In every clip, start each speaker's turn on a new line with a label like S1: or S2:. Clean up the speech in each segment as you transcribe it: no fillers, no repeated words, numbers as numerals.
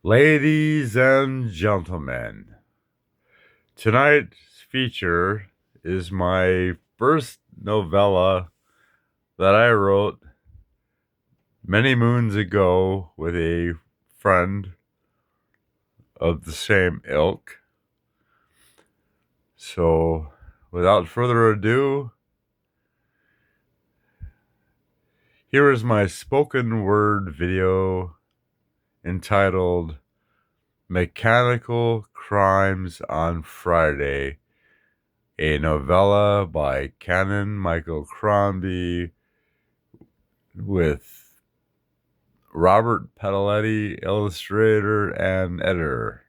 S1: Ladies and gentlemen, tonight's feature is my first novella that I wrote many moons ago with a friend of the same ilk. So, without further ado, here is my spoken word video entitled Mechanical Crimes on Friday, a novella by Canon Michael Crombie with Robert Pedaletti, illustrator and editor.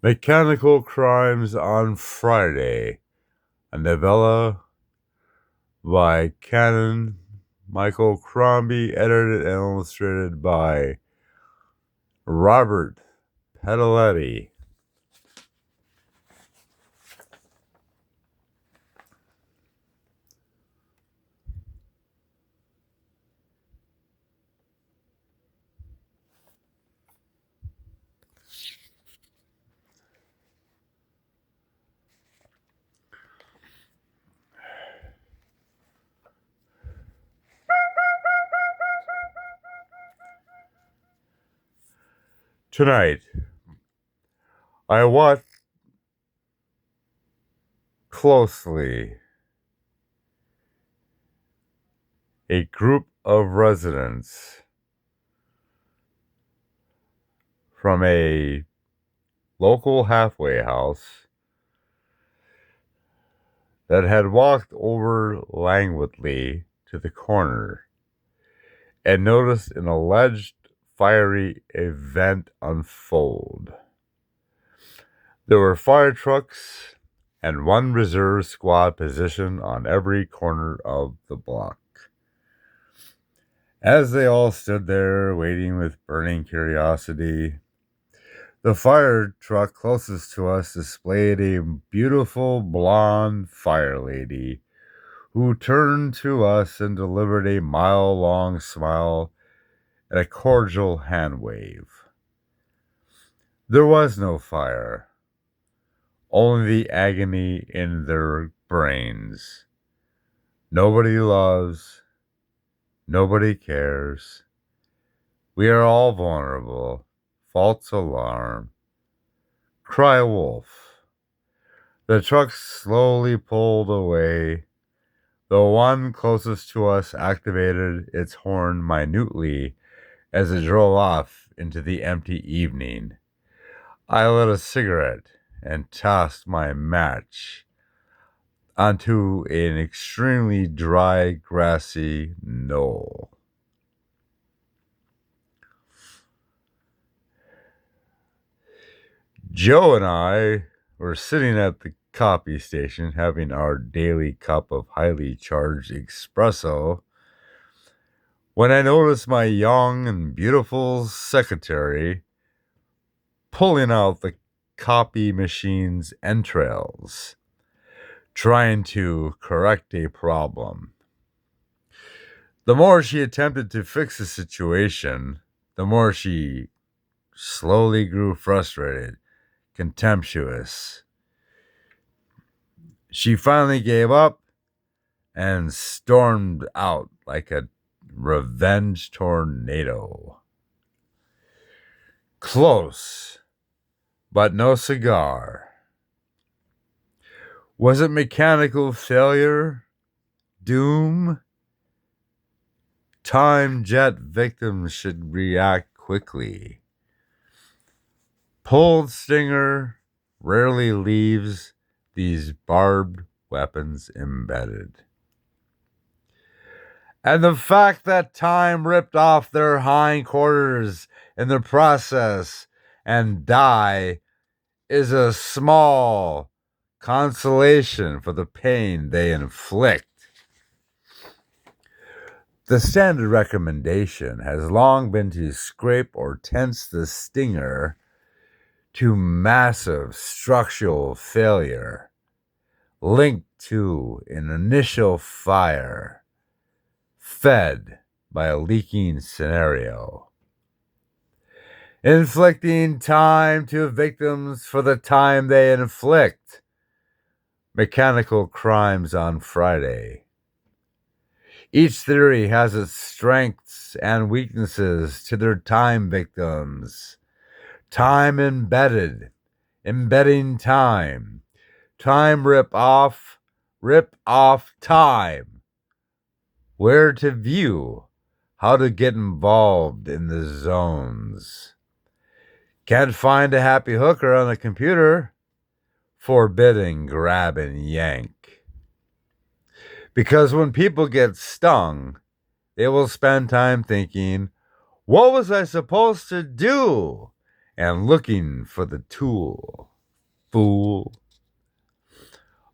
S1: Mechanical Crimes on Friday, a novella by Canon Michael Crombie, edited and illustrated by Robert Pedaletti. Tonight, I watched closely a group of residents from a local halfway house that had walked over languidly to the corner and noticed an alleged fiery event unfold. There were fire trucks and one reserve squad positioned on every corner of the block. As they all stood there waiting with burning curiosity, the fire truck closest to us displayed a beautiful blonde fire lady who turned to us and delivered a mile-long smile and a cordial hand wave. There was no fire, only the agony in their brains. Nobody loves, nobody cares. We are all vulnerable. False alarm. Cry wolf. The truck slowly pulled away. The one closest to us activated its horn minutely as it drove off into the empty evening. I lit a cigarette and tossed my match onto an extremely dry, grassy knoll. Joe and I were sitting at the coffee station having our daily cup of highly charged espresso when I noticed my young and beautiful secretary pulling out the copy machine's entrails, trying to correct a problem. The more she attempted to fix the situation, the more she slowly grew frustrated, contemptuous. She finally gave up and stormed out like a revenge tornado. Close, but no cigar. Was it mechanical failure? Doom? Time jet victims should react quickly. Pulled stinger rarely leaves these barbed weapons embedded. And the fact that time ripped off their hindquarters in the process and die is a small consolation for the pain they inflict. The standard recommendation has long been to scrape or tense the stinger to massive structural failure linked to an initial fire fed by a leaking scenario. Inflicting time to victims for the time they inflict. Mechanical crimes on Friday. Each theory has its strengths and weaknesses to their time victims. Time embedded, embedding time. Time rip off time. Where to view, how to get involved in the zones. Can't find a happy hooker on the computer. Forbidden grab and yank. Because when people get stung, they will spend time thinking, what was I supposed to do? And looking for the tool. Fool.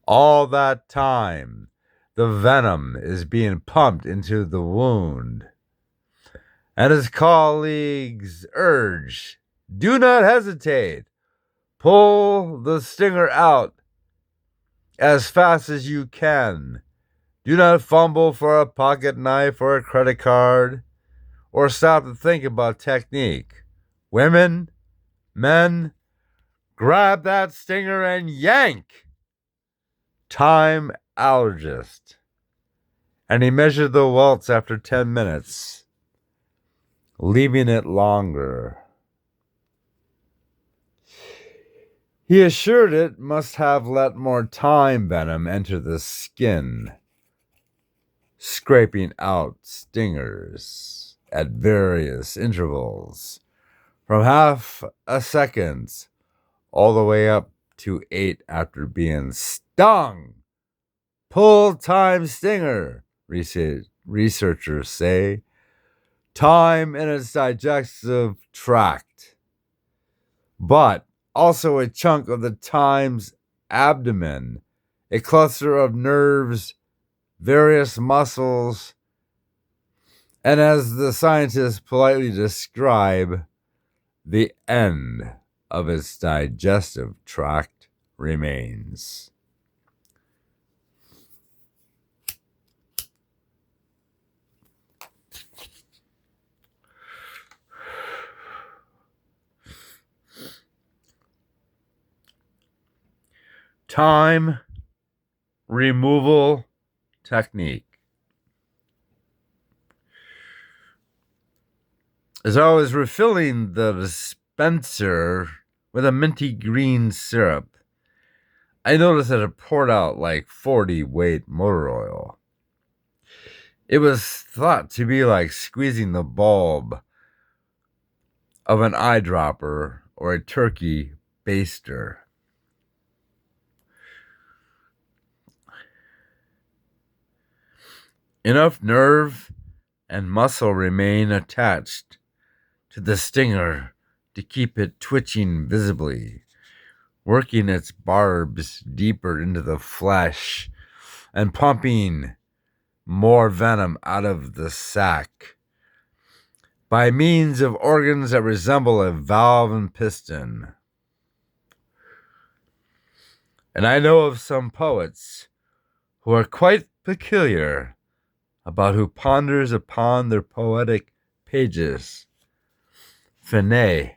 S1: All that time, the venom is being pumped into the wound. And his colleagues urge, do not hesitate. Pull the stinger out as fast as you can. Do not fumble for a pocket knife or a credit card, or stop to think about technique. Women, men, grab that stinger and yank. Time allergist. And he measured the welts after 10 minutes, leaving it longer. He assured it must have let more time venom enter the skin, scraping out stingers at various intervals, from half a second all the way up to 8 after being stung. Pull time stinger, researchers say. Time in its digestive tract, but also a chunk of the time's abdomen, a cluster of nerves, various muscles, and as the scientists politely describe, the end of its digestive tract remains. Time removal technique. As I was refilling the dispenser with a minty green syrup, I noticed that it poured out like 40 weight motor oil. It was thought to be like squeezing the bulb of an eyedropper or a turkey baster. Enough nerve and muscle remain attached to the stinger to keep it twitching visibly, working its barbs deeper into the flesh and pumping more venom out of the sac by means of organs that resemble a valve and piston. And I know of some poets who are quite peculiar about who ponders upon their poetic pages. Fine.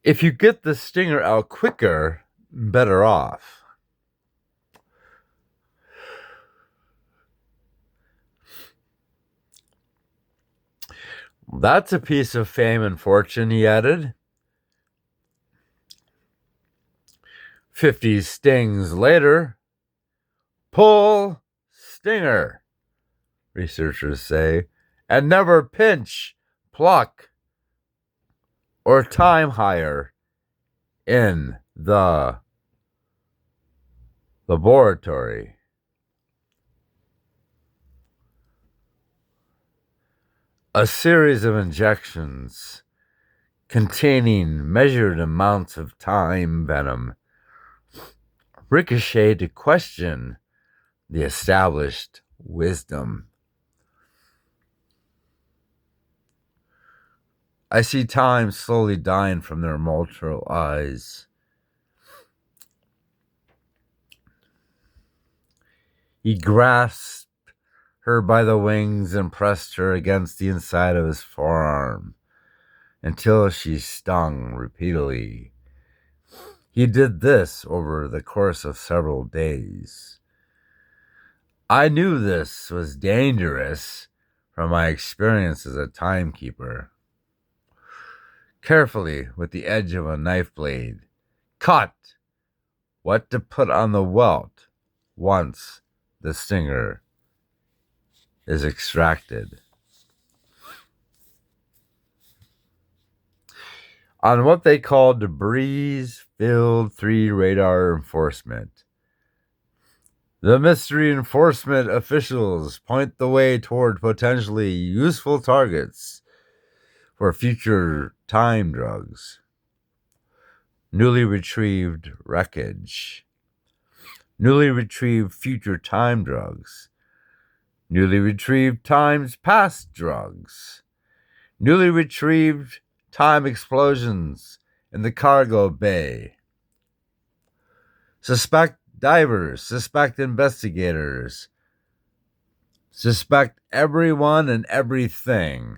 S1: If you get the stinger out quicker, better off. That's a piece of fame and fortune, he added. 50 stings later, pull stinger, researchers say, and never pinch, pluck, or time higher in the laboratory. A series of injections containing measured amounts of time venom ricochet to question the established wisdom. I see time slowly dying from their mortal eyes. He grasped her by the wings and pressed her against the inside of his forearm until she stung repeatedly. He did this over the course of several days. I knew this was dangerous from my experience as a timekeeper. Carefully, with the edge of a knife blade, cut what to put on the welt once the stinger is extracted. On what they call debris-filled 3 radar enforcement, the mystery enforcement officials point the way toward potentially useful targets for future time drugs. Newly retrieved wreckage. Newly retrieved future time drugs. Newly retrieved times past drugs. Newly retrieved time explosions in the cargo bay. Suspect divers, suspect investigators, suspect everyone and everything.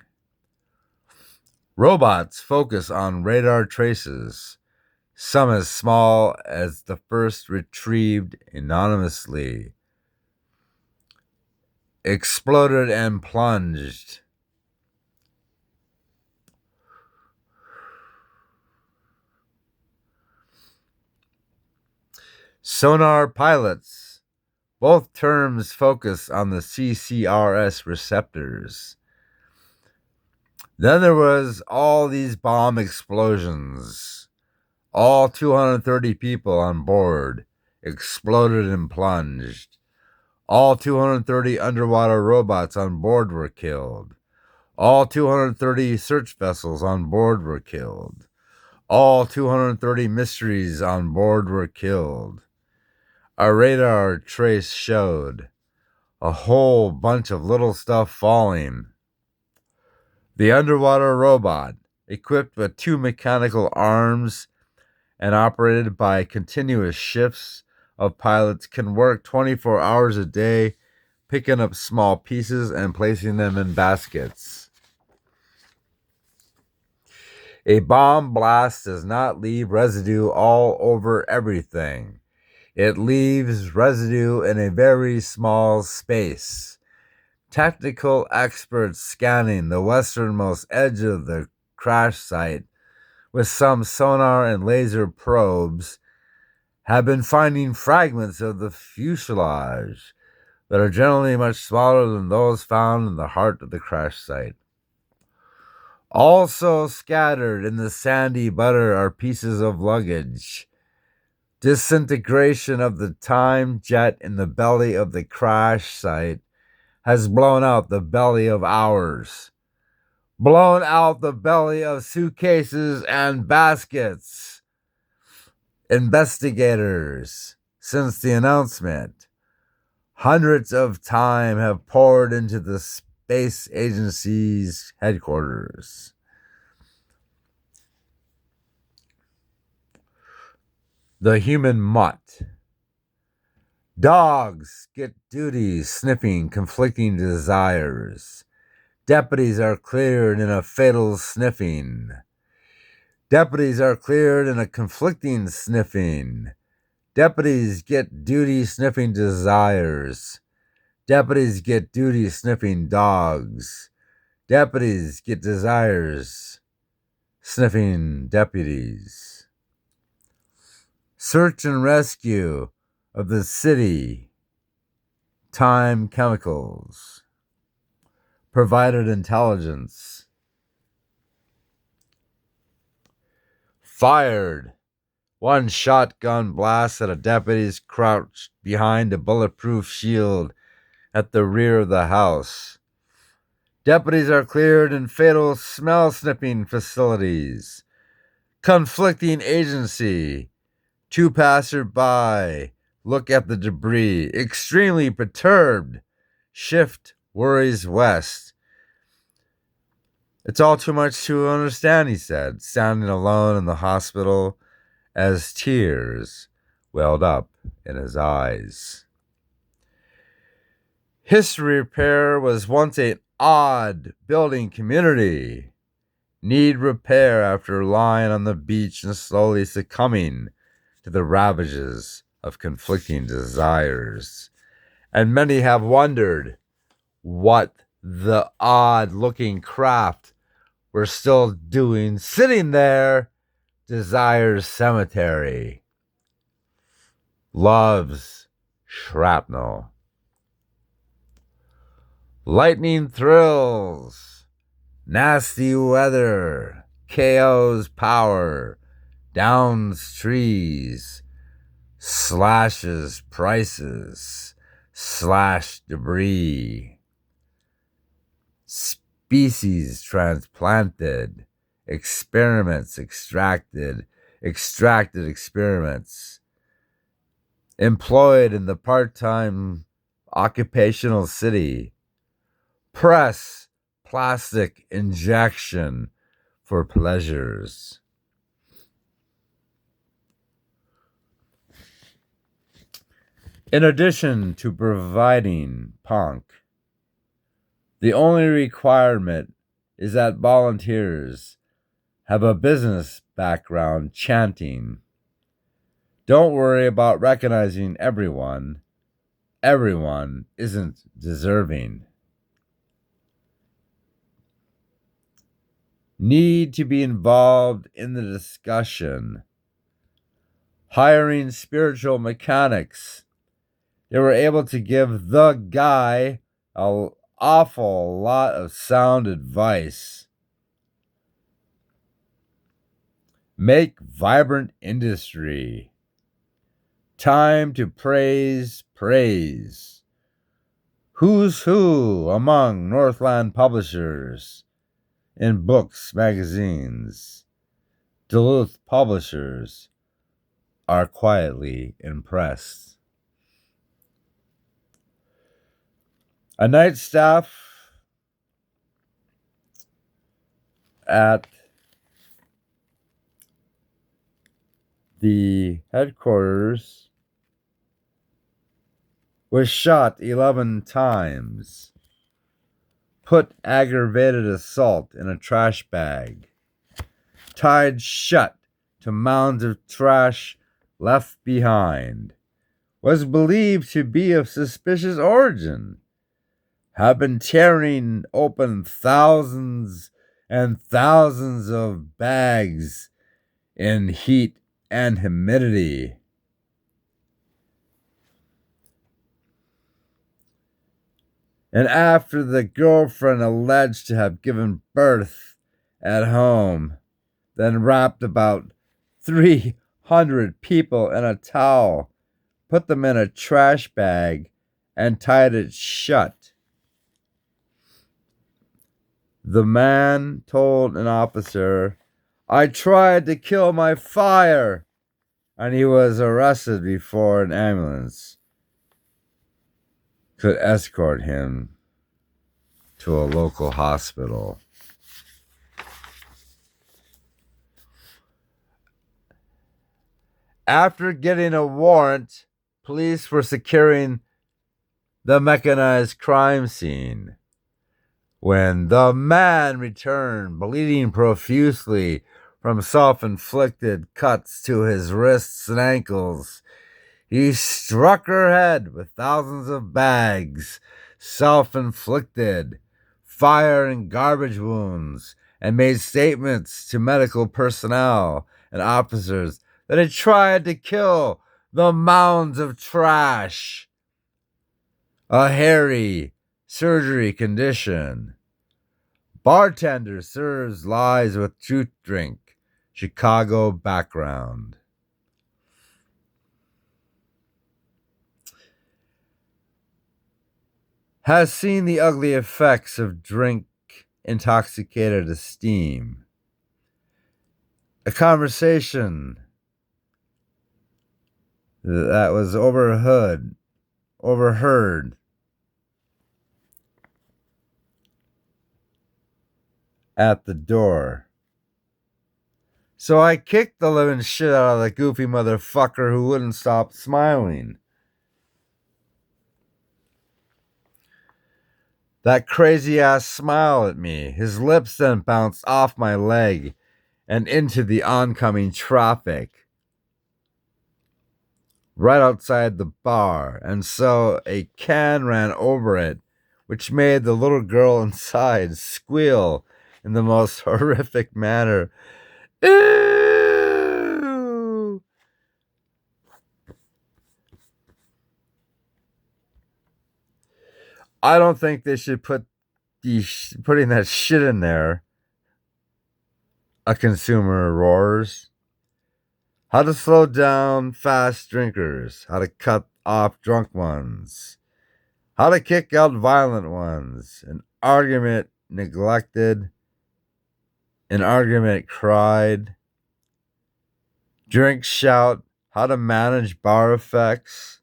S1: Robots focus on radar traces, some as small as the first retrieved anonymously, exploded and plunged. Sonar pilots, both terms focus on the CCRS receptors. Then there was all these bomb explosions. All 230 people on board exploded and plunged. All 230 underwater robots on board were killed. All 230 search vessels on board were killed. All 230 mysteries on board were killed. Our radar trace showed a whole bunch of little stuff falling. The underwater robot, equipped with 2 mechanical arms and operated by continuous shifts of pilots, can work 24 hours a day, picking up small pieces and placing them in baskets. A bomb blast does not leave residue all over everything. It leaves residue in a very small space. Technical experts scanning the westernmost edge of the crash site with some sonar and laser probes, have been finding fragments of the fuselage that are generally much smaller than those found in the heart of the crash site. Also scattered in the sandy butter are pieces of luggage. Disintegration of the time jet in the belly of the crash site has blown out the belly of ours, blown out the belly of suitcases and baskets. Investigators, since the announcement, hundreds of time have poured into the space agency's headquarters. The human mutt. Dogs get duties sniffing conflicting desires. Deputies are cleared in a fatal sniffing. Deputies are cleared in a conflicting sniffing. Deputies get duty sniffing desires. Deputies get duty sniffing dogs. Deputies get desires sniffing deputies. Search and rescue of the city. Time chemicals. Provided intelligence. Fired. One shotgun blast at a deputy's crouched behind a bulletproof shield at the rear of the house. Deputies are cleared in fatal smell sniffing facilities. Conflicting agency. Two passerby look at the debris, extremely perturbed. Shift worries west. It's all too much to understand, he said, standing alone in the hospital as tears welled up in his eyes. History repair was once an odd building community. Need repair after lying on the beach and slowly succumbing to the ravages of conflicting desires. And many have wondered what the odd-looking craft were still doing sitting there. Desire's cemetery. Love's shrapnel. Lightning thrills. Nasty weather. KO's power. Downs trees. Slashes prices. Slash debris. Species transplanted. Experiments extracted. Extracted experiments. Employed in the part-time occupational city. Press plastic injection for pleasures. In addition to providing punk, the only requirement is that volunteers have a business background chanting. Don't worry about recognizing everyone. Everyone isn't deserving. Need to be involved in the discussion. Hiring spiritual mechanics. They were able to give the guy an awful lot of sound advice. Make vibrant industry. Time to praise. Who's who among Northland publishers in books, magazines. Duluth publishers are quietly impressed. A night staff at the headquarters was shot 11 times. Put aggravated assault in a trash bag. Tied shut to mounds of trash left behind. Was believed to be of suspicious origin. Have been tearing open thousands and thousands of bags in heat and humidity. And after the girlfriend alleged to have given birth at home, then wrapped about 300 people in a towel, put them in a trash bag, and tied it shut. The man told an officer, "I tried to kill my fire," and he was arrested before an ambulance could escort him to a local hospital. After getting a warrant, police were securing the mechanized crime scene when the man returned, bleeding profusely from self-inflicted cuts to his wrists and ankles. He struck her head with thousands of bags, self-inflicted, fire and garbage wounds, and made statements to medical personnel and officers that he tried to kill the mounds of trash, a hairy surgery condition. Bartender serves lies with truth drink, Chicago background. Has seen the ugly effects of drink intoxicated esteem. A conversation that was overheard at the door. So I kicked the living shit out of the goofy motherfucker who wouldn't stop smiling. That crazy ass smile at me. His lips then bounced off my leg and into the oncoming traffic right outside the bar, and so a can ran over it, which made the little girl inside squeal in the most horrific manner. Ew! I don't think they should putting that shit in there. A consumer roars. How to slow down fast drinkers. How to cut off drunk ones. How to kick out violent ones. An argument neglected. An argument cried. Drink shout. How to manage bar effects.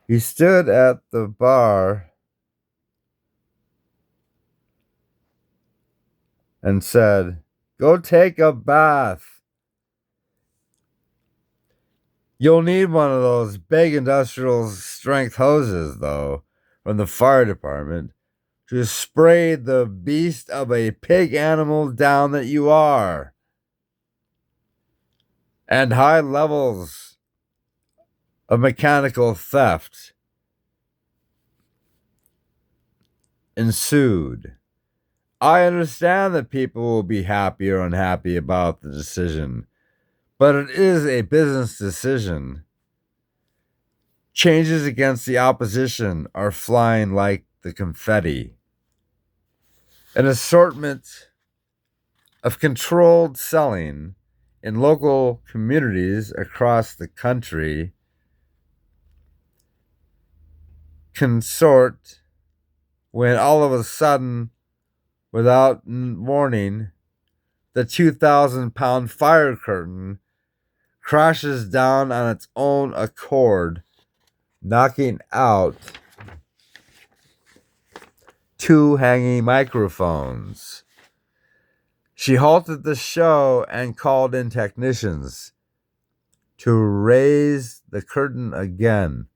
S1: He stood at the bar and said, "Go take a bath. You'll need one of those big industrial strength hoses, though, from the fire department, to spray the beast of a pig animal down that you are." And high levels of mechanical theft ensued. I understand that people will be happy or unhappy about the decision, but it is a business decision. Changes against the opposition are flying like the confetti. An assortment of controlled selling in local communities across the country consort when all of a sudden, without warning, the 2,000-pound fire curtain crashes down on its own accord, knocking out 2 hanging microphones. She halted the show and called in technicians to raise the curtain again.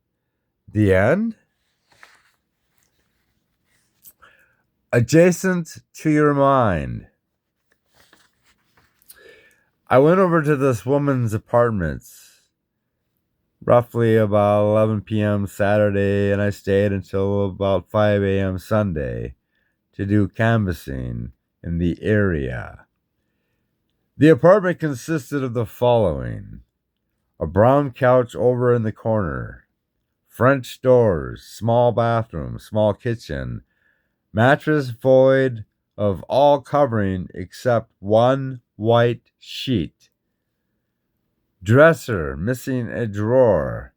S1: The end? Adjacent to your mind. I went over to this woman's apartments roughly about 11 p.m. Saturday, and I stayed until about 5 a.m. Sunday to do canvassing in the area. The apartment consisted of the following: a brown couch over in the corner, French doors, small bathroom, small kitchen, mattress void of all covering except one white sheet, dresser missing a drawer,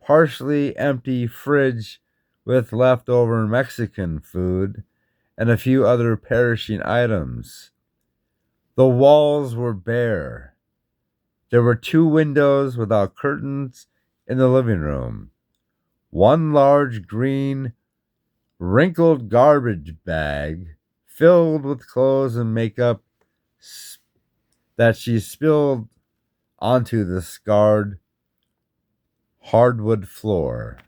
S1: partially empty fridge with leftover Mexican food, and a few other perishing items. The walls were bare. There were two windows without curtains in the living room. One large green, wrinkled garbage bag filled with clothes and makeup that she spilled onto the scarred hardwood floor.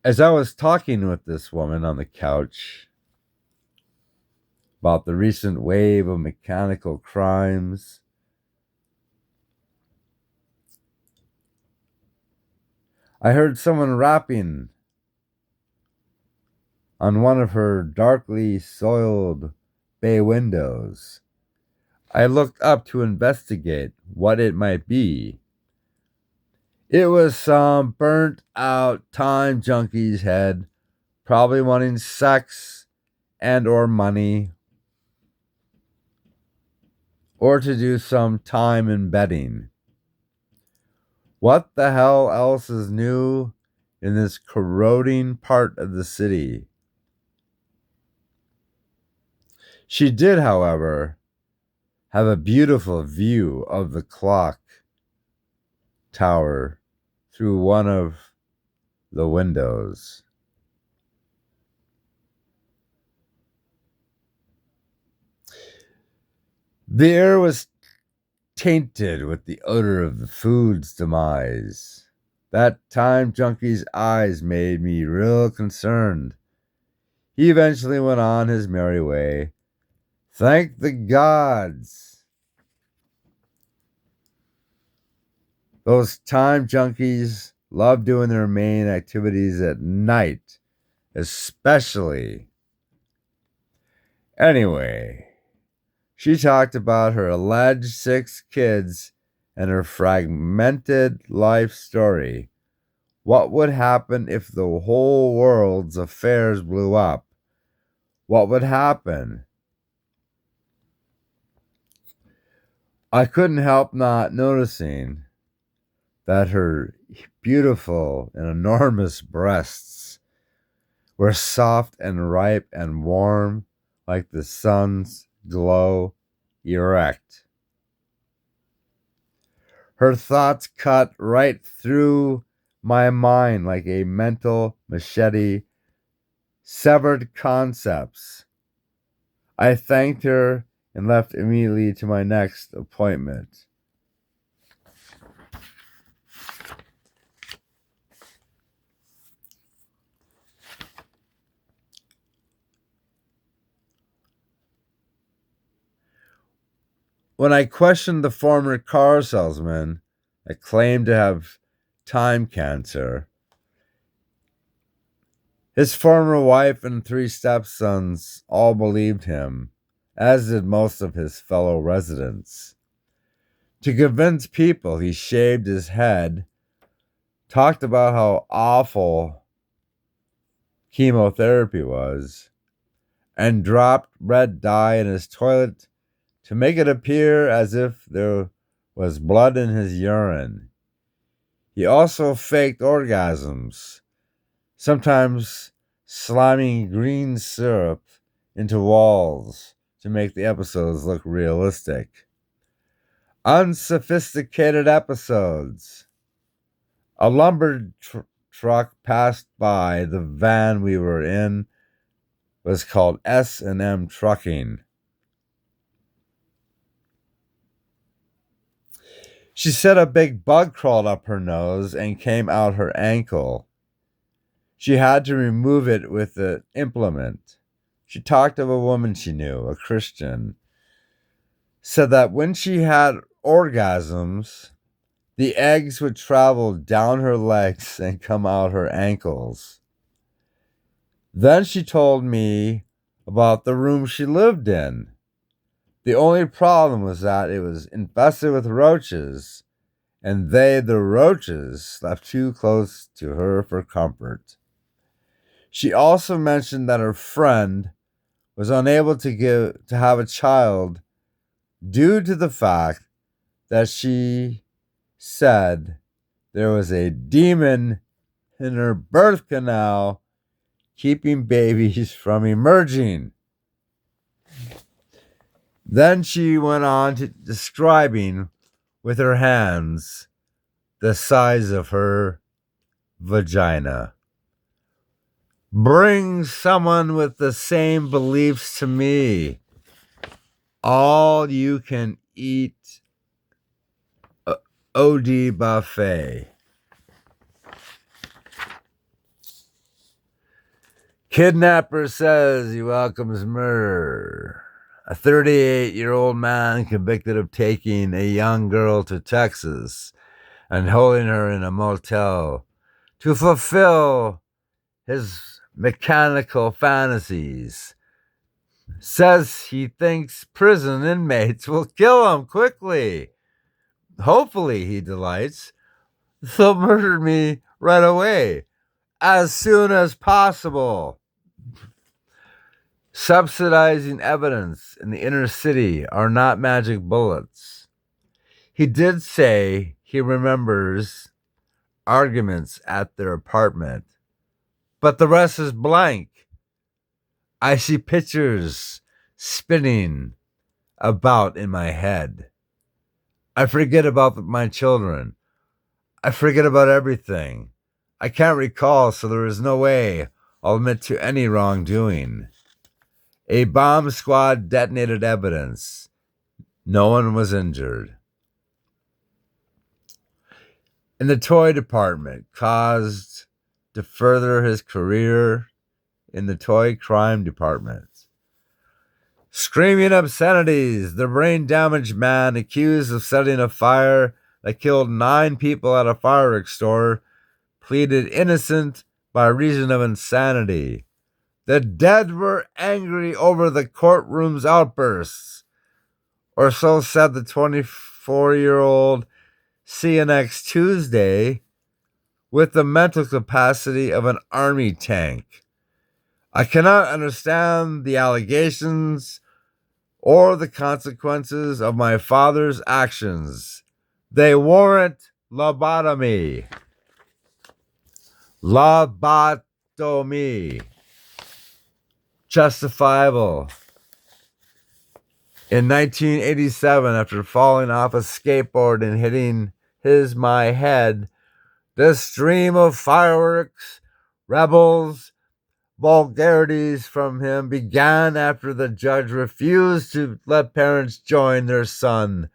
S1: As I was talking with this woman on the couch about the recent wave of mechanical crimes, I heard someone rapping on one of her darkly soiled bay windows. I looked up to investigate what it might be. It was some burnt out time junkie's head, probably wanting sex and or money, or to do some time in betting. What the hell else is new in this corroding part of the city? She did, however, have a beautiful view of the clock tower through one of the windows. The air was tainted with the odor of the food's demise. That time junkie's eyes made me real concerned. He eventually went on his merry way. Thank the gods. Those time junkies love doing their main activities at night, especially. Anyway, she talked about her alleged 6 kids and her fragmented life story. What would happen if the whole world's affairs blew up? What would happen? I couldn't help not noticing that her beautiful and enormous breasts were soft and ripe and warm like the sun's glow, erect. Her thoughts cut right through my mind like a mental machete, severed concepts. I thanked her and left immediately to my next appointment. When I questioned the former car salesman that claimed to have time cancer, his former wife and 3 stepsons all believed him, as did most of his fellow residents. To convince people, he shaved his head, talked about how awful chemotherapy was, and dropped red dye in his toilet to make it appear as if there was blood in his urine. He also faked orgasms, sometimes sliming green syrup into walls to make the episodes look realistic. Unsophisticated episodes. A lumber truck passed by the van we were in. Was called S&M Trucking. She said a big bug crawled up her nose and came out her ankle. She had to remove it with an implement. She talked of a woman she knew, a Christian, said that when she had orgasms, The eggs would travel down her legs and come out her ankles. Then she told me about the room she lived in. The only problem was that it was infested with roaches, and the roaches, slept too close to her for comfort. She also mentioned that her friend was unable to have a child due to the fact that she said there was a demon in her birth canal keeping babies from emerging. Then she went on to describing with her hands the size of her vagina. Bring someone with the same beliefs to me. All you can eat OD buffet. Kidnapper says he welcomes murder. A 38-year-old man convicted of taking a young girl to Texas and holding her in a motel to fulfill his mechanical fantasies says he thinks prison inmates will kill him quickly. Hopefully, he delights, they'll murder me right away, as soon as possible. Subsidizing evidence in the inner city are not magic bullets. He did say he remembers arguments at their apartment, but the rest is blank. I see pictures spinning about in my head. I forget about my children. I forget about everything. I can't recall, so there is no way I'll admit to any wrongdoing. A bomb squad detonated evidence. No one was injured. In the toy department, caused to further his career in the toy crime department. Screaming obscenities, the brain-damaged man accused of setting a fire that killed 9 people at a fireworks store pleaded innocent by reason of insanity. The dead were angry over the courtroom's outbursts, or so said the 24-year-old CNX Tuesday with the mental capacity of an army tank. I cannot understand the allegations or the consequences of my father's actions. They warrant lobotomy. Lobotomy. Justifiable. In 1987, after falling off a skateboard and hitting my head, the stream of fireworks, rebels, vulgarities from him began after the judge refused to let parents join their son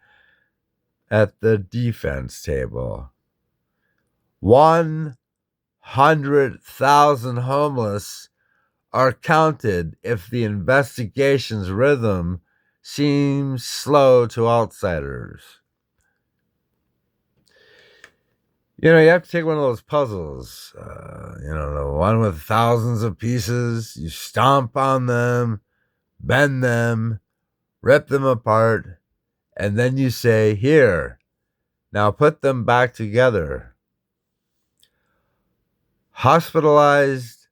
S1: at the defense table. 100,000 homeless are counted if the investigation's rhythm seems slow to outsiders. You have to take one of those puzzles, the one with thousands of pieces. You stomp on them, bend them, rip them apart, and then you say, here, now put them back together. Hospitalized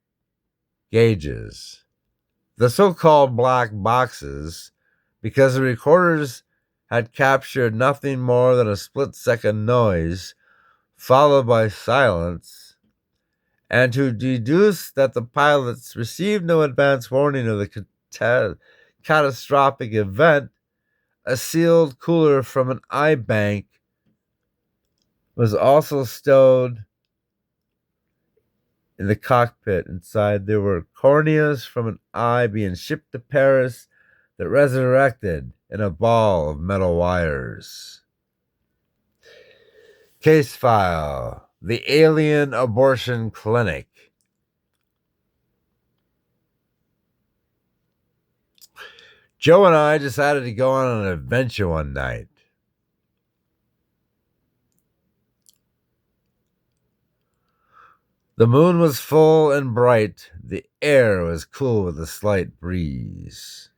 S1: gauges. The so-called black boxes, because the recorders had captured nothing more than a split-second noise, followed by silence, and to deduce that the pilots received no advance warning of the catastrophic event, a sealed cooler from an eye bank was also stowed in the cockpit. Inside, there were corneas from an eye being shipped to Paris that resurrected in a ball of metal wires. Case file: the Alien Abortion Clinic. Joe and I decided to go on an adventure one night. The moon was full and bright. The air was cool with a slight breeze.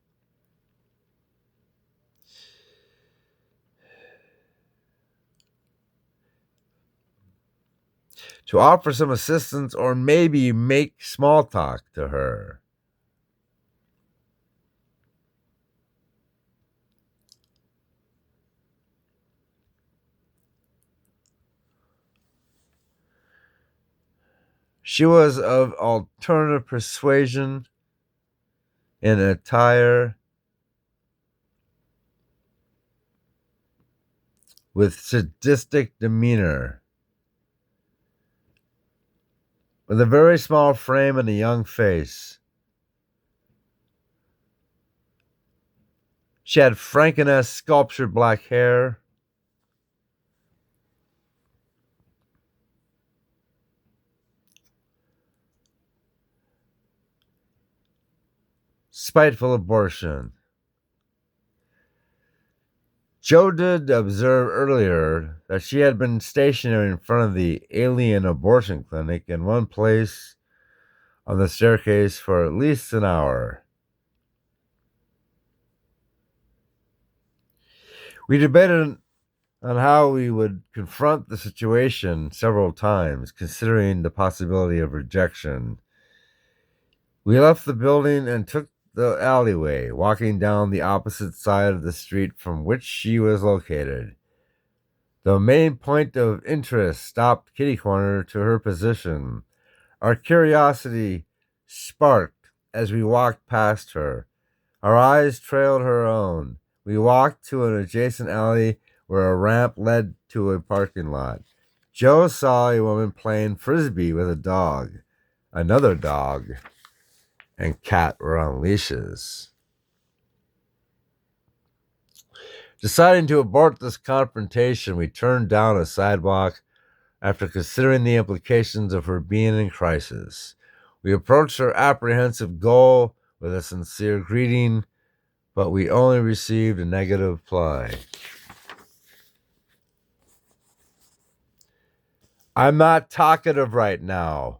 S1: To offer some assistance or maybe make small talk to her. She was of alternative persuasion in attire, with sadistic demeanor, with a very small frame and a young face. She had Franken-esque sculptured black hair, spiteful abortion. Joe did observe earlier that she had been stationary in front of the alien abortion clinic in one place on the staircase for at least an hour. We debated on how we would confront the situation several times, considering the possibility of rejection. We left the building and took the alleyway, walking down the opposite side of the street from which she was located. The main point of interest stopped kitty corner to her position. Our curiosity sparked as we walked past her. Our eyes trailed her own. We walked to an adjacent alley where a ramp led to a parking lot. Joe saw a woman playing frisbee with a dog. Another dog and cat were on leashes. Deciding to abort this confrontation, we turned down a sidewalk after considering the implications of her being in crisis. We approached her apprehensive goal with a sincere greeting, but we only received a negative reply. I'm not talkative right now.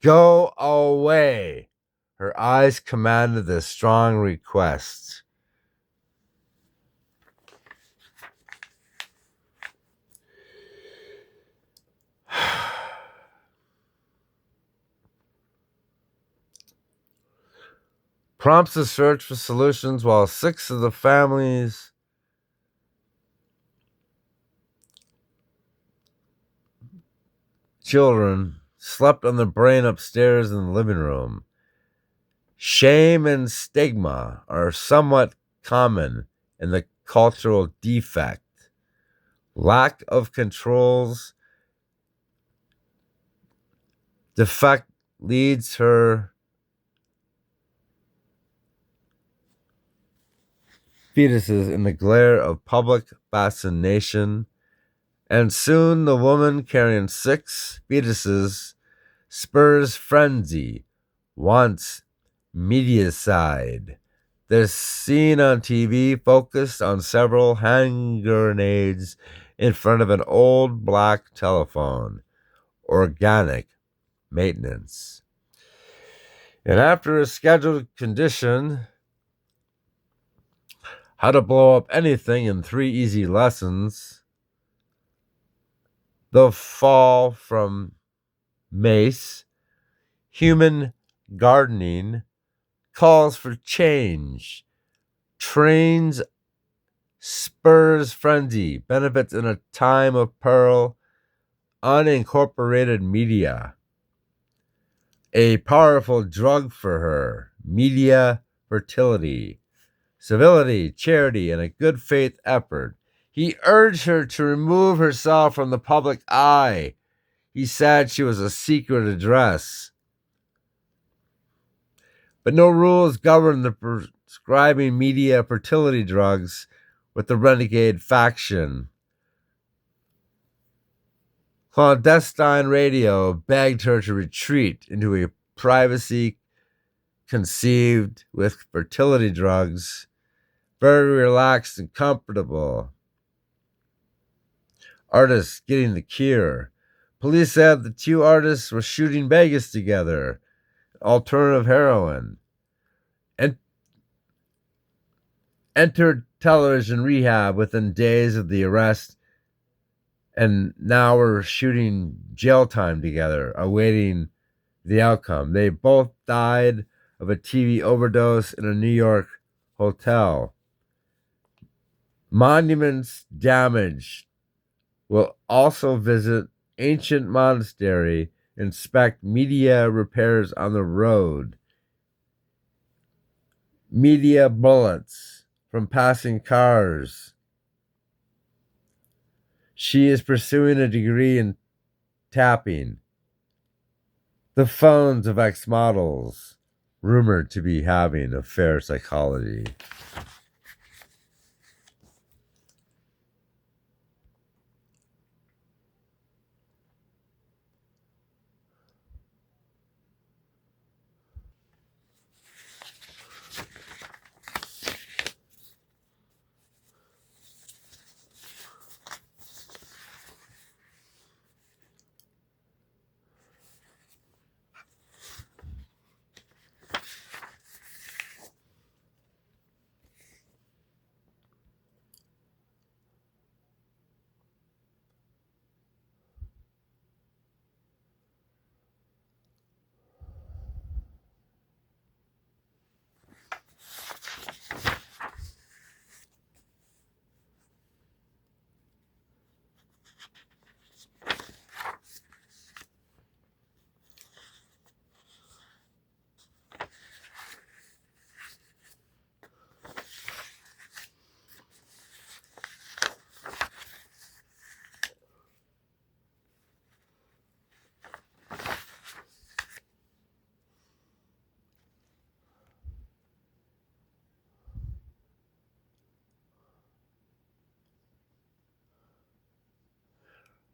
S1: Go away. Her eyes commanded this strong request. Prompts a search for solutions while 6 of the family's children slept on the brain upstairs in the living room. Shame and stigma are somewhat common in the cultural defect. Lack of controls defect leads her fetuses in the glare of public fascination, and soon the woman carrying 6 fetuses spurs frenzy, wants mediacide. The scene on TV focused on several hand grenades in front of an old black telephone. Organic maintenance. And after a scheduled condition, how to blow up anything in 3 easy lessons, the fall from mace, human gardening, calls for change, trains spurs frenzy, benefits in a time of peril, unincorporated media, a powerful drug for her, media fertility, civility, charity, and a good faith effort. He urged her to remove herself from the public eye. He said she was a secret address. But no rules govern the prescribing media fertility drugs with the renegade faction. Clandestine radio begged her to retreat into a privacy conceived with fertility drugs, very relaxed and comfortable. Artists getting the cure. Police said the two artists were shooting Vegas together, alternative heroin, and entered television rehab within days of the arrest, and now we're shooting jail time together, awaiting the outcome. They both died of a TV overdose in a New York hotel. Monuments damaged. Will also visit ancient monastery, inspect media repairs on the road. Media bullets from passing cars. She is pursuing a degree in tapping. The phones of ex models, rumored to be having affair psychology.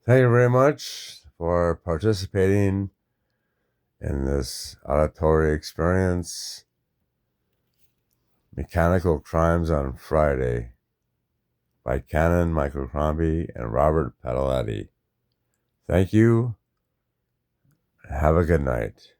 S1: Thank you very much for participating in this auditory experience. Mechanical Crimes on Friday by Canon, M.Crombie, and Robert Padaletti. Thank you. Have a good night.